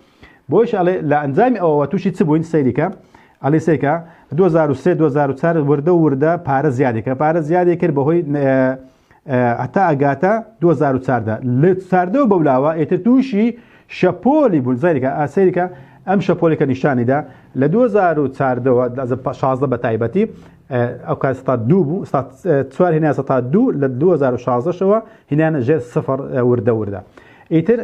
بۆش ئەڵێ لە ئەنجامی ئەوەوە تووشی چ بووین سەیریکە ئەڵێ سێکە 2003-2004 وردە پارە زیادێکە پارە زیادی کرد بەهۆی هەتا ئەگاتە 2004دا لە چاردەوە بەولاوە ئێتر تووشی شەپۆلی بوون زاریکە ئاسێریکە ئەم شەپۆلێکە نیشانیدا لە 2014 بە تایبەتی ئەو کات 2 بوو 4 هێنا 2 لە 2016ەوە هینانە ژێر 0 وردە ئیتر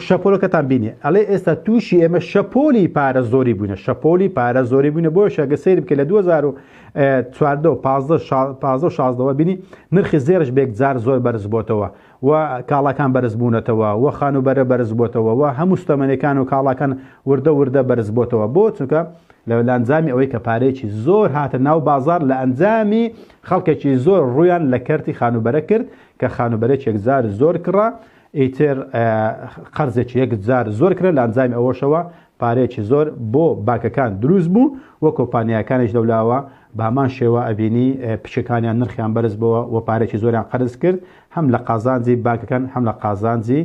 شەپۆلەکەتان بینێ ئەڵێ ئێستا تووشی ئێمە شەپۆلی پارە زۆری بووینە شەپۆلی پارە زۆری بووینە بۆ شەگە سەیری بکە لە 2014 بینی نرخی زێرش بێکجار زۆر بەرز بۆتەوە و کاڵاکان بەرز بوونەتەوە و خانوبەرە بەرز بۆتەوە و هەموو ستەمەنەکان و کاڵاکان وردە بەرز بۆتەوە بۆ چونکە لە ئەنجامی ئەوەی کە پارەیەکی زۆر هاتە ناو بازار لە ئەنجامی خەڵکێکی زۆر ڕویان لە کەرتی خانوبەرە کرد کە خانوبەرێک یەکجار زۆر کڕا ئیتر قەرزێکی یەکجار زۆر کرد لە ئەنجامی ئەوەشەوە پارەیەکی زۆر بۆ بانکەکان دروست بوو و کۆمپانیاکانیش لەولاوە بە هەمان شێوە ئەبینی پشەکانیان نرخیان بەرز بووە و پارێکی زۆریان قەرز کرد هەم لە قازانجی بانکەکان هەم لە قازانجی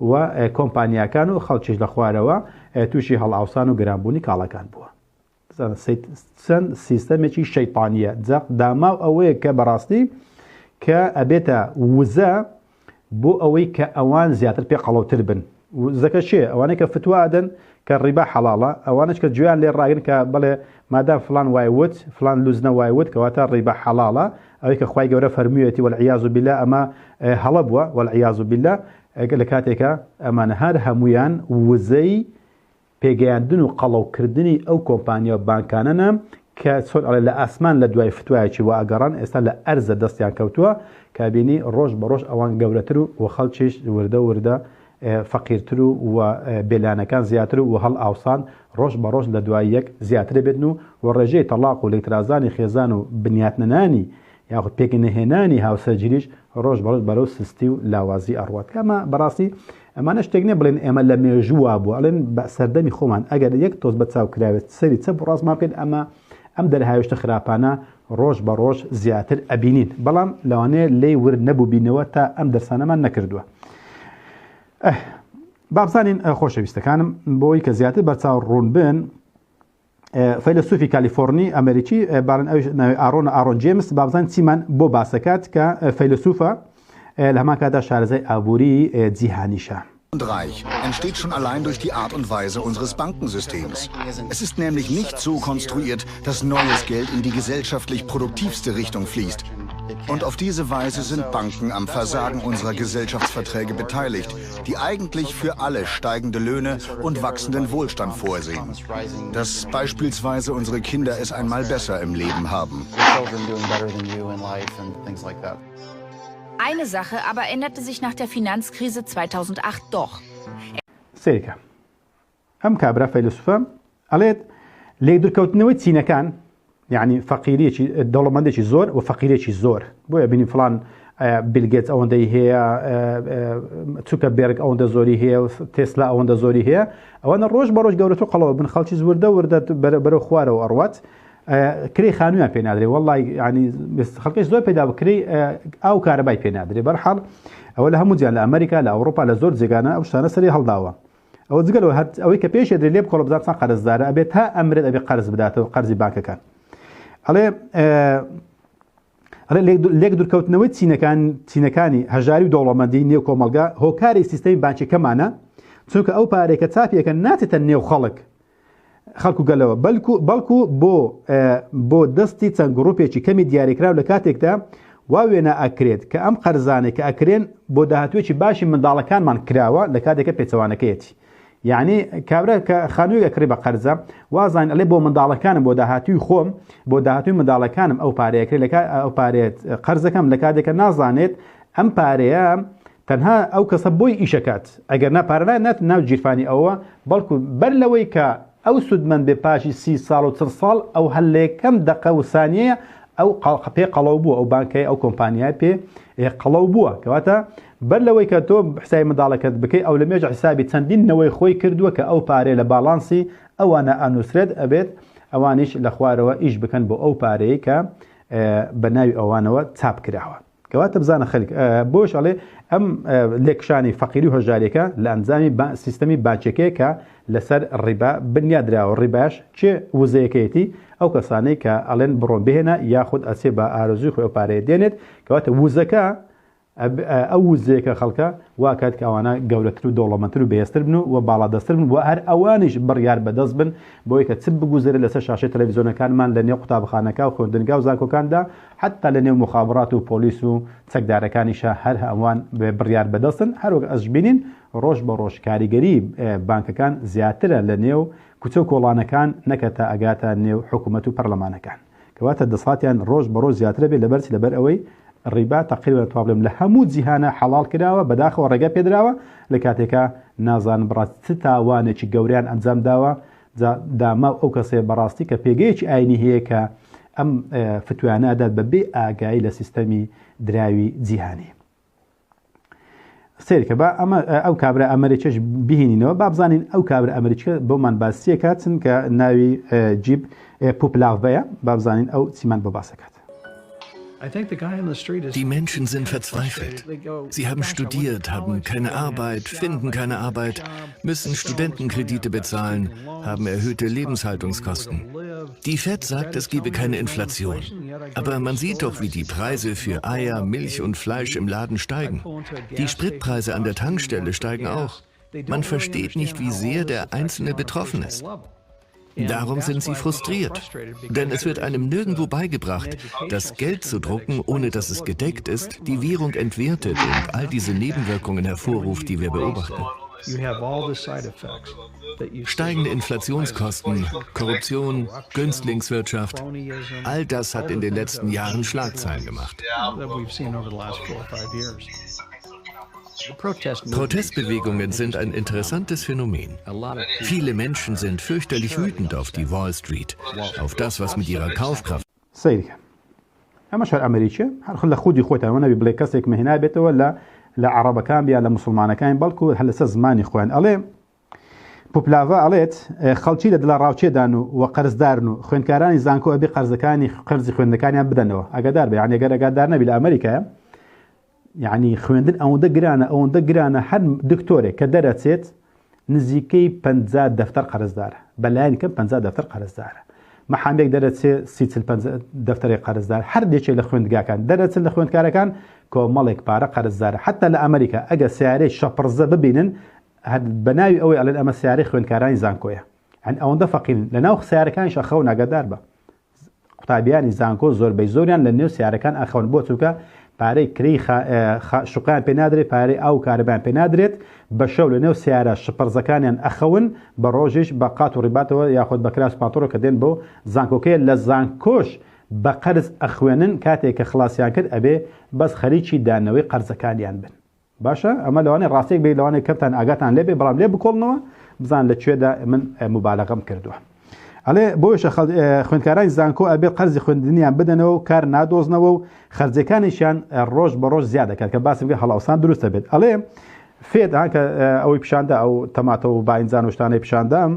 و کۆمپانیاکان و خەڵکیش لە خوارەوە تووشی هەڵئاوسان و گرانبوونی کاڵەکان بووە چەند سیستەمێکی شەیطانیە داماو ئەوەیە کە بەڕاستی کە ئەبێتە وزە بۆ ئەوەی کە ئەوان زیاتر پێ قەڵەوتر بن زەکە چێ ئەوانەی کە فتوادن کە ڕیبا حەڵاڵە ئەوانش کە گوێیان لێ ڕاگرن کە بڵێ مادام فلان وایوت فلان لوزنە وایوت کەواتە ڕیبا حەڵاڵە ئەوەی کە خوای گەورە فەرموویەتی وەالعیاذ بالله ئەمە هەڵە بووە وەالعیاذ بالله لە کاتێکە ئەمانە هەر هەمویان وزەی پێگەیاندن و قەڵەوکردنی ئەو کۆمپانیا و بانکانەنە کە چۆن ئەڵێ لە ئاسمان لە دوای فتوایەکی و ئاگەڕان ئێستا لە ئەرزە دەستیان کەوتووە کابینی ڕۆژ بە ڕۆژ ئەوان گەورەتر و خەڵکیش وردە فەقیرتر و بێلانەکان زیاتر و هەڵ ئاوسان ڕۆژ بە ڕۆژ لە دوای یەک زیاتر بێتن و ڕێژەی تەلاق و لێکترازانی خێزان و بنیاتنەنانی یاخود پێکەنەهێنانی هاوسەرگیریش ڕۆژ بە ڕۆژ بەرەو سستی و لاوازی ئەڕوات ئەمە بەڕاستی ئەمانە شتێک نیە بڵێن ئێمە لە مێژووە بوو ئەڵێن بە سەردەمی خۆمان ئەگەر یەک تۆز بە چاوکراوێت سەری چەپ ڕاستمان پێن ئەم دەرهاوێشتە خراپانە ڕۆژ بە ڕۆژ زیاتر ئەبینین بەڵام لەوانەیە لێی ورد نەبووبینەوە تا ئەم دەرسانەمان نەکردووە. بابزانین خۆشەویستەکانم بۆی کە زیاتر بەرچاو ڕوون بن فەیلسوفی کالیفۆرنی ئەمریکی بارن ئارۆن جێمس بابزان چیمان بۆ باسەکات کە فەیلسوفە لە هەمان کاتا شارەزای ئابووری جیهانیشە. Reich entsteht schon allein durch die Art und Weise unseres Bankensystems. Es ist nämlich nicht so konstruiert, dass neues Geld in die gesellschaftlich produktivste Richtung fließt. Und auf diese Weise sind Banken am Versagen unserer Gesellschaftsverträge beteiligt, die eigentlich für alle steigende Löhne und wachsenden Wohlstand vorsehen. Dass beispielsweise unsere Kinder es einmal besser im Leben haben. Eine Sache aber änderte sich nach der Finanzkrise 2008 doch. سێکە ئەم کابرا فەیلسوفە ئەڵێت لێدورکەوتنەوەی چینەکان یعنی فەقیرێکی دەوڵەمەندێکی زۆر و فەقیرێکی زۆر بۆیە بینی فڵان بیلگێتس ئەوەندەی هەیە چووکە بێرگ ئەوەندە زۆری هەیە و تێسلا ئەوەندە زۆری هەیە ئەوەنە ڕۆژ بە ڕۆژ گەورەتر قەڵەوە بن خەڵکی زوردە وردە بەرەو خوارەوە ئەڕوات کرێ خانوویان پێ نادرێ وەڵی ینی خەڵکیش زۆر پێدا بکرێ ئاو کارەبای پێ نادرێ بەرحاڵ ئەوە لە هەموو جیان لە ئەمریکا لە ئەوروپا لە زۆر جێگانە ئەو شتانە سەری هەڵداوە ئەوە جگەلەوە ئەوەی کە پێش درێ لێ بکۆڵ بزان چەند قەرزدارە ئەبێت تا ئەمرێت ئەبێ قەرز بداتەوە قەرزی بانکەکان ئەڵێ لێک دوورکەوتنەوەی چینەکانی هەژاری و دەوڵەمەندی نێو کۆمەلگا هۆکاری سیستەمی بانکیەکەمانە چونکە ئەو پارێکە چاپیەکە ناچێتە نێو خەڵک و گەلەوە بەڵکو بۆ دەستی چەند گڕوپێکی کەمی دیاریکراو لە کاتێکدا وا وێنە ئەکرێت کە ئەم قەرزانێک کە ئەکرێن بۆ داهاتوێکی باشی منداڵەکانمان کراوە لە کاتێکە پێچەوانەکەیەتی یعنی کابرا کە خانووی ئەکرێ بە قەرزە وازان ئەڵێ بۆ منداڵەکانم بۆ داهاتووی خۆم بۆ داهاتووی منداڵەکانم ئەو پارەیەکرێت ئەو پارێت قەرزەکەم لە کاتێکە نازانێت ئەم پارەیە تەنها ئەو کەسە بۆی ئیشەکات ئەگەر ناپارە نات ناو جیرفانی ئەوە بەڵکو بەر لەوەی کە ئەو سودمەند بێ پاشی 30 ساڵ و 40 ساڵ ئەو هەلێکەم دقە و سانیەیە ئەو پێ قەڵەو بووە ئەو بانکەی ئەو کۆمپانیای پێ قەڵەو بووە کەواتە بەر لەوەی کە تۆ حسابی منداڵەکەت بکەی ئەو لە مێژ حسابی چەندینەوەی خۆی کردووە کە ئەو پارێ لە باڵانسی ئەوانە ئەنووسرێت ئەبێت ئەوانیش لە خوارەوە ئیش بکەن بۆ ئەو پارەیە کە بە ناوی ئەوانەوە چاپ کراوە کەواتە بزانە خەڵک بۆش ئەڵێ ئەم لێکشانی فەقیری و هەژارێکە لە ئەنجامی سیستەمی بانکیەکەیە کە لەسەر ڕیبا بنیادراوە ڕیباش چێ وزەیەکەیەتی ئەو کەسانەی کە ئەڵێن بڕۆن بهێنە یاخود ئەچێ بە ئارزوی خۆی ئەو پارەیە دێنێت کەواتە وزەکە ئەو وزەیەکە خەڵکە واکات کە ئەوانە گەورەتر و دەوڵەمەندتر و بەهێزتر بن و باڵادەستتر بن و هەر ئەوانیش بڕیار بەدەست بن بۆی کە چ بگوزێرە لەسەر شاشەی تەلەڤیزیۆنەکانمان لە نێو قوتابخانەکە و خوێندنگا و زانکۆکاندا حتا لە نێو مخابرات و پۆلیس و چەکدارەکانیشە هەر ئەوان بڕیار بەدەستن هەروەک ئەس بینین ڕۆژ بە ڕۆژ کاریگەری بانکەکان زیاترە لە نێو کوچە و کۆڵانەکان نەکەتە ئەگاتە نێو حکوومەت و پەرلەمانەکان کەواتە دەسڵاتیان ڕۆژ بە ڕۆژ زیاترە بێت لەبەرچی لەبەر ئەوەی ڕیبا تقریبا توابلم لە هەموو جیهانە حەڵال کراوە بەداخەوە ڕێگە پێدراوە لە کاتێکە نازان بڕاستی تاوانێکی گەوریان ئەنجام داوە داما ئەو کەسێ بەڕاستی کە پێگەیەکی ئاینی هەیە کە ئەم فتوانەدات بە بێ ئاگایی لە سیستەمی دراوی جیهانی سێرکە بە ئەمە ئەو کابرا ئەمریکیش بهێنینەوە با بزانین ئەو کابرا ئەمریکیە بۆمان باسیەکە چن کە ناوی جیب پوپلاڤەیە با بزانین ئەو چیمان بۆ باسەکات. Die Menschen sind verzweifelt. Sie haben studiert, haben keine Arbeit, finden keine Arbeit, müssen Studentenkredite bezahlen, haben erhöhte Lebenshaltungskosten. Die Fed sagt, es gebe keine Inflation. Aber man sieht doch, wie die Preise für Eier, Milch und Fleisch im Laden steigen. Die Spritpreise an der Tankstelle steigen auch. Man versteht nicht, wie sehr der Einzelne betroffen ist. Darum sind sie frustriert, denn es wird einem nirgendwo beigebracht, dass Geld zu drucken, ohne dass es gedeckt ist, die Währung entwertet und all diese Nebenwirkungen hervorruft, die wir beobachten. Steigende Inflationskosten, Korruption, Günstlingswirtschaft, all das hat in den letzten Jahren Schlagzeilen gemacht. Protestbewegungen sind ein interessantes Phänomen. Viele Menschen sind fürchterlich wütend auf die Wall Street, auf das, was mit ihrer Kaufkraft. سيرك أما شهر أمريكا هل خودي خوتان وانا ببلاي كسك مهنا بيته ولا لا عرب كان بيا لا مسلمان كان بالكو هل زماني خوان عليه بوبلافا عليت خلشي لدلا راوتشي دانو وقرز دارنو خوين كاراني زانكو أبي قرز كاني قرز خوين كاني بدنوا أقدار يعني أقدار نبي لأمريكا يعني خويندن أو دقرانا حد دكتوري كدرست نزيكي بنزاد دفتر قرز دار بلاني كم بنزاد دفتر قرز دار ما حاميك درست سيتسل بنزاد دفتر قرز دار حد يشي لخويندقا كان درست لخويند كارا كان كو مالك بارا قرز دار حتى لأمريكا أجا سعري شابرزة ببينن هاد بناوي قوي على الأمس سعري خويند كاراني زانكويا يعني أو دفقين لأنه سعر كان شخونا قدار با قطابياني زانكو زور بيزوريان لأنه سعر كان أخون بوتوكا پارەی کری شوقیان پێ نادرێت پارەی ئاو کارەبیان پێ نادرێت بە شەو لە نێو سیارە شپەرزەکانیان ئەخەون بە ڕۆژیش بە قات و ڕیباتەوە یاخود بە کراس پاتۆڕە کە دێن بۆ زانکۆکەیە لە زانکۆش بە قەرز ئەخوێنن کاتێک کە خلاصیان کرد ئەبێ بەس خەریکی دانەوەی قەرزەکانیان بن باشە ئەمە لەوانەیە ڕاستێک بێ لەوانەیە کەمتان ئاگاتان لێبێ بەڵام لێ بکۆڵنەوە بزان لەکوێدا من مبالغەم کردووە ئەڵێ بۆیشە خوێندکارانی زانکۆ ئەبێ قەرزی خوێندنیان بدەنەوە و کار نادۆزنەوە و خەرجەکانیشیان ڕۆژ بە ڕۆژ زیاد دەکات کە باسی بگە هەڵاوسان دروستە بێت ئەڵێ فێت کە ئەوەی پیشاندا ئەو تەماتە و باینجان و شتانەی پیشاندام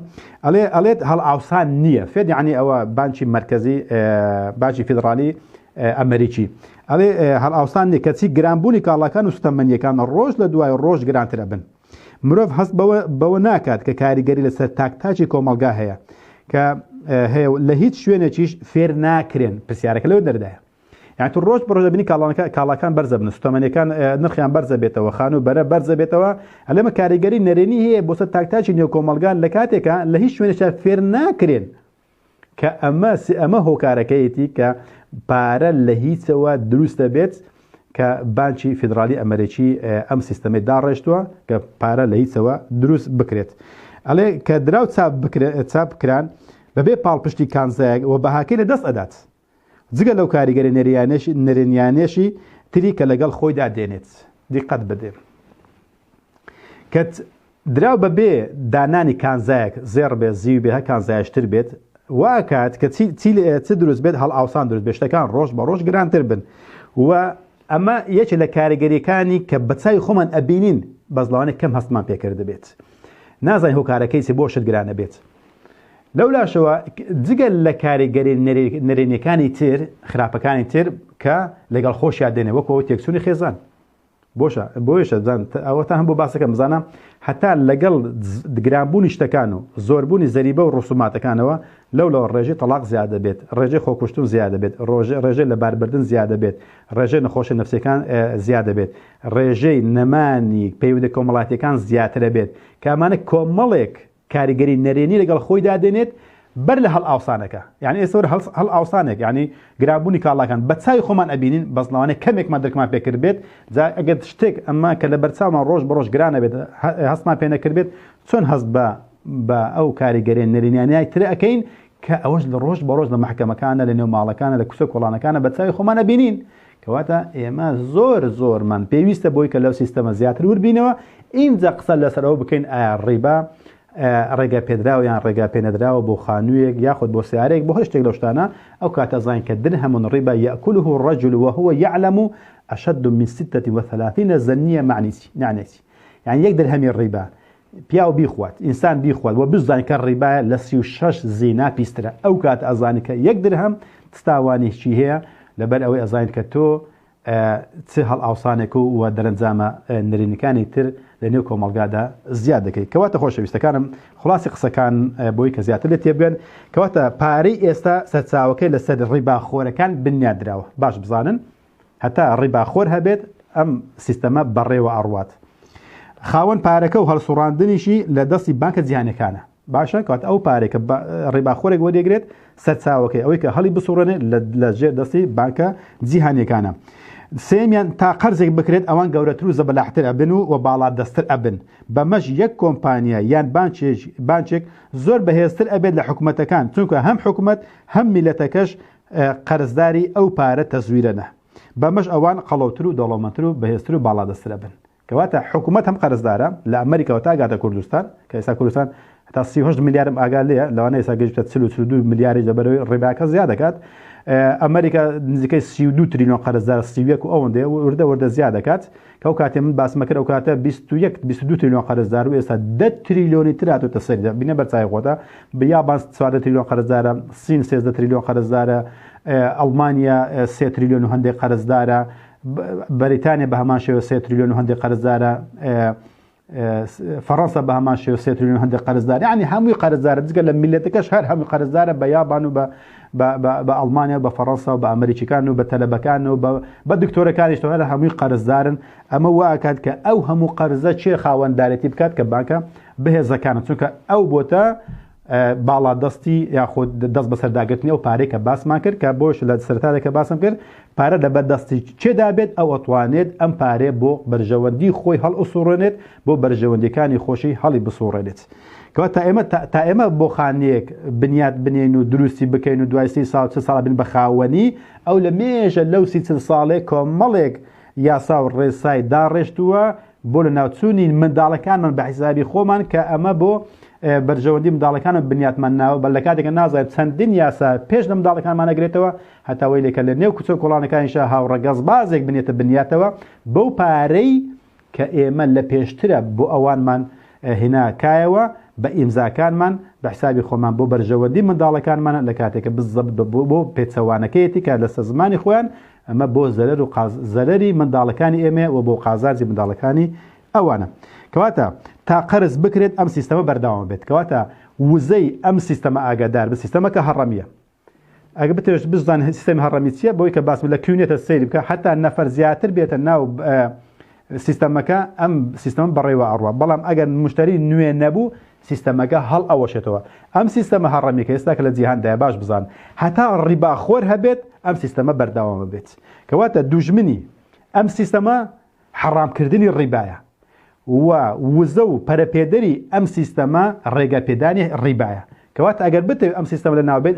ئەڵێت هەڵاوسان نییە فێت یعنی ئەوە بانکی مرکزی بانکی فیدرالی ئەمریکی ئەڵێ هەڵاوسان نیە کەچی گرانبوونی کاڵاکان و سوتەمەنیەکان ڕۆژ لە دوای ڕۆژ گرانترە بن مرۆڤ هەست بەوە ناکات کە کاریگەری لەسەر تاکتاکی کۆمەڵگا هەیە کە هەیە لە هیچ شوێنێکیش فێر ناکرێن پرسیارەکە لەوە دەردایە یعنی تو ڕۆژ بڕۆژ دەبینی کاڵاکان بەرزە بن سوتەمەنیەکان نرخیان بەرزە بێتەوە خان و بەرە بەرزە بێتەوە ئەلێمە کاریگەری نەرێنی هەیە بۆ سەر تاکتاکی نێو کۆمەڵگان لە کاتێکە لە هیچ شوێنێکە فێر ناکرێن کە ئەمە هۆکارەکەیەتی کە پارە لە هیچەوە دروستە بێت کە بانکی فیدرالی ئەمریکی ئەم سیستەمەی داڕێشتووە کە پارە لە هیچەوە دروست بکرێت ئەڵێ کە دراو چاپ بکران بەبێ پاڵپشتی کانزایەک و بەهاکەی لە دەست ئەدات جگە لەو کاریگەری نەرێنیانێشی تری کە لەگەڵ خۆیدا دێنێت دیقەت بدێ کە دراو بەبێ دانانی کانزایەک زێڕ بێت زیو بێ هە کانزایشتر بێت واکات کە چی دروست بێت هەڵ ئاوسان دروست بێ شتەکان ڕۆژ بە ڕۆژ گرانتر بن و ئەمە یەکێک لە کاریگەریەکانی کە بەچاوی خۆمان ئەبینین بەزڵاوانێک کەم هەستمان پێکرد بێت نازانین هۆکارەکەی بۆ شت گرانە بێت لەولاشەوە جگەل لە کاریگەری نەرێنیەکانی تر خراپەکانی تر کە لەگەڵ خۆشیان دێنێ وەکەوە تێکچوونی خێزان بۆیشە ئەوە تا هەم بۆ باسەکەم بزانە حتا لەگەڵ گرانبوونی شتەکان و زۆربوونی زەریبە و ڕسوماتەکانەوە لەو ڕێژەی تەلاق زیادە بێت ڕێژەی خۆکوشتن زیادە بێت ڕێژەی لەباربردن زیادە بێت ڕێژەی نەخۆشی نەفسیەکان زیادە بێت ڕێژەی نەمانی پەیوەندی کۆمەڵاتیەکان زیاترە بێت کە ئەمانە کۆمەڵێک کاریگەری نەرێنی لەگەڵ خۆیدا دێنێت بەر لە هەڵ ئاوسانەکە یعنی ئێستا هەڵ ئاوسانێک یعنی گرانبوونی کاڵاکان بە چاوی خۆمان ئەبینین بەزڵاوانێک کەمێکمان دەرکمان پێکرد بێت ئەگەر شتێک ئەمە کە لە بەرچاومان ڕۆژ بە ڕۆژ گرانە بێت هەستمان پێ نەکرد بێت چۆن هەست بە ئەو کاریگەری نەرێنیانیای تر ئەەکەین کە ئەوەش لە ڕۆژ بە ڕۆژ لە محکەمەکانە لە نێو ماڵەکانە لە کوسە کۆڵانەکانە بە چاوی خۆمان ئەبینین کەواتە ئێمە زۆرمان پێویستە بۆی کە لەو سیستەمە زیاتر وربینەوە اینجا قسە لەسەرەوە بکەین ئایا ڕیبا ڕێگا پێدراوە یان ڕێگا پێنەدراوە بۆ خانوویەک یاخود بۆ سیارێک بۆ هەشتێک لەو شتانە ئەو کاتە زانین کە درهم ڕیبا یەأکله الرجل وهو يعلم أشد من 36 زنية معنيسي يعني یەک درهەمی ڕیبا پیاو بیخوات ئینسان بیخوات و بزانین کە ڕیبا لە 36 زینا پیسترە ئەو کات ئەزانین کە یەک درهم تستاوانێکی هەیە لەبەر ئەوەی ئەزانین کە تۆ چ هەڵ ئاوسانێک و دەرەنجامە نەرێنیەکانی تر لە نێو کۆمەڵگادا زیاد دەکەیت کەواتە خۆشەویستەکانم خلاصی قسەکان بۆی کە زیاتر لێ تێبێن کەواتە پارەی ئێستا سەرچاوەکەی لەسەر ڕیباخۆرەکان بنیادراوە باش بزانن هەتا ڕیباخۆر هەبێت ئەم سیستەمە بەڕێوە ئەڕوات خاوەن پارەکە و هەڵسوڕاندنیشی لە دەستی بانکە جیهانیەکانە باشە کەواتە ئەو پارێکە ڕیباخۆرێک وەردەگرێت سەرچاوەکەی ئەوەی کە هەڵی بسوڕێنێت لە ژێر دەستی بانکە جیهانیەکانە سێمیان تا قەرزێک بکرێت ئەوان گەورەتر و زەبەلاحتر ئەبن و باڵا دەستتر ئەبن بەمەش یەک کۆمپانیا یان بانچێک زۆر بەهێزتر ئەبێت لە حکوومەتەکان چونکە هەم حکوومەت هەم میلەتەکەش قەرزداری ئەو پارە تەزویرەنە بەمەش ئەوان قەڵەوتر و دەوڵەمەندتر و بەهێزتر و باڵا دەستتر ئەبن کەواتە حکوومەت هەم قەرزدارە لە ئەمریکا تا گاتە کوردستان کە ئێستا کوردستان تا 38 ملیارم ئاگال لێە لەوانە ئێستا گەیشتە 42 ملیاری لەبەرەوەی ڕێباکە زیاد دەکات ئەمریکا نزیکەی 32 تریلیۆن قەرزدار 31 و ئەوەندێ وردە زیاد دەکات کە ئەو کاتێ من باسمە کرد ئەو کاتە 22 تریلیۆن قەرزدار و ئێستا 10 تریلیۆنی تر هاتوتە سەریدا بینە بەرچاوی خۆتە یابان 4 تریلیۆن قەرزدارە سین 13 تریلیۆن قەرزدارە ئەڵمانیا 3 تریلیۆن و هەندێک قەرزدارە بەریتانیا بە هەمان شێوە 3 تریلیۆن و هەندێک قەرزدارە فەڕەنسا بە هەمان شێوە 3 تریلیۆن و هەندێک قەرزدار یعنی هەمووی قەرزدارە جگە لە میلەتەکەش هەر هەمووی قەرزدارە بە یابان و بە ئەڵمانیا بە فەڕەنسا و بە ئەمریکیەکان و بە تەلەبەکان و بە دکتۆرەکانیش هەر هەمووی قەرزدارن ئەمە واکات کە ئەو هەموو قەرزە چێ خاوەنددارەتی بکات کە بانکە بەهێزەکانن چونکە ئەو بۆتە باڵادەستی یاخود دەست بەسەرداگرتنی ئەو پارەی کە باسمان کرد کە بۆش لە سەرەتادا کە باسم کرد پارە لە بەردەستی چێدا بێت ئەو ئەتوانێت ئەم پارێ بۆ بەرژەوەندی خۆی هەڵ ئوسوڕێنێت بۆ بەرژەوەندیەکانی خۆشی هەڵی بسوڕێنێت کەوا تا ئێمە بۆ خانەیەک بنیاد بنێن و دروستی بکەین و دوای 30 ساڵ بن بە خاوەنی ئەو لە مێژە لەو 30 ساڵێک کۆمەڵێک یاسا و ڕێسای داڕێشتووە بۆ لە ناوچوونی منداڵەکانمان بە حیسابی خۆمان کە ئەمە بۆ بەرژەوەندی منداڵەکانە بنیاتمان ناوە بە لە کاتێکە نازانێت چەندین یاسا پێش لە منداڵەکانمان نەگرێتەوە هەتاوەی لێکە لە نێو کوچە کۆڵانەکانیشە هاوڕەگەز بازێک بنێتە بنیاتەوە بەو پارەی کە ئێمە لە پێشترە بۆ ئەوانمان هێناکایەوە بە ئیمزاکانمان بە حسابی خۆمان بۆ بەرژەوەندی منداڵەکانمانە لە کاتێکە بزەبت بۆ پێچەوانەکەیەتی کە لەسەر زمانی خۆیان ئەمە بۆ زەرەر و زەرەری منداڵەکانی ئێمە و بۆ قازانجی منداڵەکانی ئەوانە کەواتە تا قەرز بکرێت ئەم سیستەمە بەرداوام بێت کەواتە وزەی ئەم سیستەمە ئاگادار بە سیستەمەکە هەڕەمیە ئەگە بتێش بزان سیستەمی هەڕەمی چیە بۆی کە باسم لە کوێنێتە سەیری بکە حتا نەفەر زیاتر بێتە ناو سیستەمەکە ئەم سیستەمە بەڕێوە ئەڕوە بەڵام ئەگەر مشتری نوێ نەبوو سیستەمەکە هەڵ ئەوەشێتەوە ئەم سیستەمە هەڕەمی کە ئێستا کە لە جیهاندایە باش بزان هەتا ڕیباخۆر هەبێت ئەم سیستەمە بەرداوامە بێت کەواتە دوژمنی ئەم سیستەمە حەڕامکردنی ڕیبایە و وزە و پەرەپێدەری ئەم سیستەمە ڕێگەپێدانی ڕیبایە کەواتە ئەگەر بتەوێت ئەم سیستەمە لە ناوبێت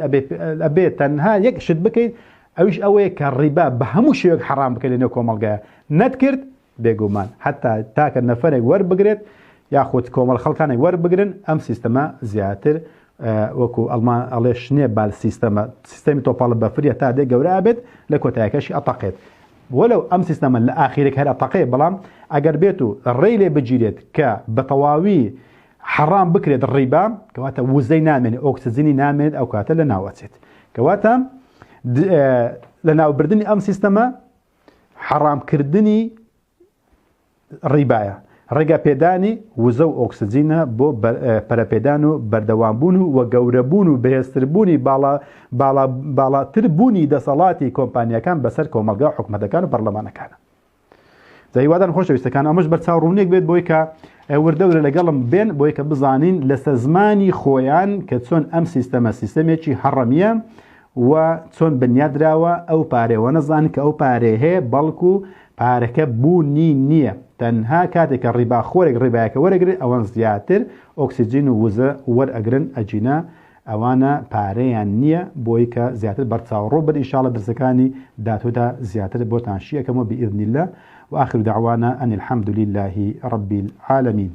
ئەبێت تەنها یەک شت بکەیت ئەوش ئەوەیە کە ڕیبا بە هەموو شێوەیەک حەڕام بکەیت لە نێو کۆمەڵگایە نەتکرد بێگومان حتا تاکە نەفەرێک وەربگرێت یاخود کۆمەڵ خەڵکانێک وەربگرن ئەم سیستەمە زیاتر وەکو ئەڵمان ئەڵێ شنێ بال سیستەمی تۆپاڵە بەفریە تا دێ گەورە بێت لە کۆتایەکەشی ئەتەقێت وەلو ئەم سیستەمە لە ئاخیرێک هەر ئەتەقێ بەڵام ئەگەر بێت و ڕێی لێ بگیرێت کە بە تەواوی حەڕام بکرێت ڕیبا کەواتە وزەی نامێنێت ئۆکسجینی نامێنێت ئەو کاتە لە ناوەچێت کەواتە لە ناوبردننی ئەم سیستەمە حەڕامکردنی ڕیبایە ڕێگە پێدانی وزە و ئۆکسجینە بۆ پەرەپێدان و بەردەوامبوون و وە گەورەبوون و بەهێزتربوونی باڵاتربوونی دەسەڵاتی کۆمپانیەکان بەسەر کۆمەلگا حکومەتەکان و پەرلەمانەکانە دەیوادان خۆشەویستەکان ئەمەش بەرچاو ڕوونێک بێت بۆی کە وردەورە لەگەڵم بێن بۆی کە بزانین لەسەر زمانی خۆیان کە چۆن ئەم سیستەمە سیستەمێکی هەڕەمیە و چۆن بنیادراوە ئەو پارێوە نەزان کە ئەو پارێ هەیە بەڵکو پارەکە بوونی نییە تەنها کاتێککە ڕیباخۆرێک ڕێبایەکە وەرەگرێت ئەوەن زیاتر ئۆکسیجین و وزە وەرئەگرن ئەجینە ئەوانە پارەیان نییە بۆی کە زیاتر بەرچاوڕۆ بن ئینشاڵە درسەکانی داتۆدا زیاتر بۆتان شیەکەمەوە بإذن الله وآخر دعوانا أن الحمد لله رب العالمين